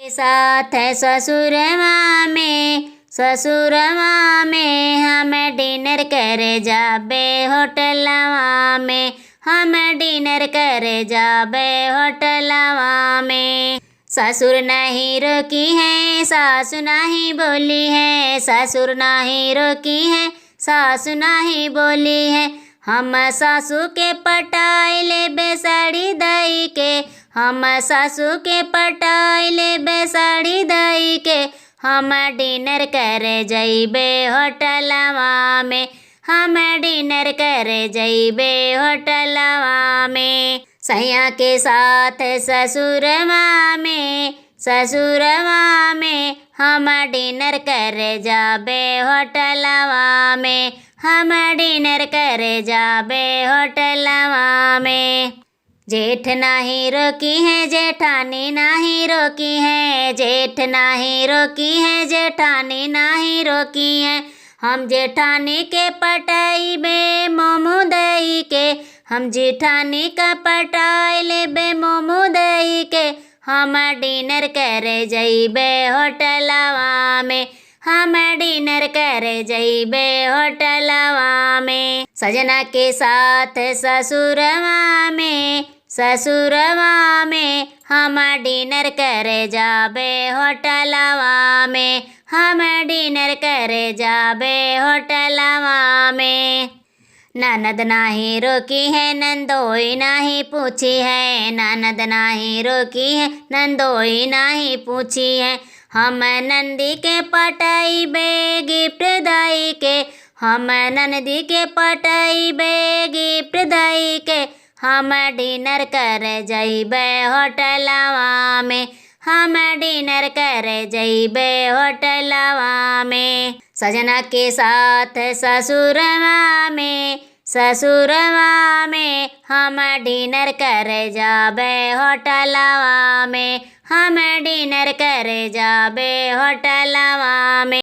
साथ ससुरवा में हम डिनर करे जाबे होटलवा में, हम डिनर करे जाबे होटलवा में। ससुर नहीं रोकी है सासु नहीं बोली है, ससुर नहीं रोकी है सासु नहीं बोली है। हम सासू के पटाई ले बेसाड़ी दई के, हम सासू के पटाई ले बेसाड़ी दई के। हम डिनर करे जइबे होटलवा में, हम डिनर करे जइबे होटलवा में। सैया के साथ ससुरवा में हम डिनर करे जाबे होटलवा में, हम डिनर करे जाबे होटलवा में। जेठ नहीं रोकी है जेठानी नहीं रोकी है, जेठ नहीं रोकी है जेठानी नहीं रोकी है। हम जेठानी के पटाइबे मोमो दई के, हम जेठानी का पटाई लेबे मोमो दई के। हम डिनर करे जइबे होटलवा में, हम डिनर करे जइबे होटलवा में। सजना के साथ ससुरवा में हम डिनर करे जाबे होटलवा में, हम डिनर करे जाबे होटलवा में। ननद नाही रोकी है नंदोई नहीं पूछी है, ननद नहीं रोकी है नंदोई नहीं पूछी है। हम नंदी के पटाइबे गिफ्ट दई के, हम नंदी के पटाइबे गिफ्ट दई के। हम डिनर करे जइबे होटलवा में, हम डिनर करे जइबे होटलवा में। सजना के साथ ससुरवा में हम डिनर करे जाबे होटलवा में, हम डिनर करे जाबे होटलवा में।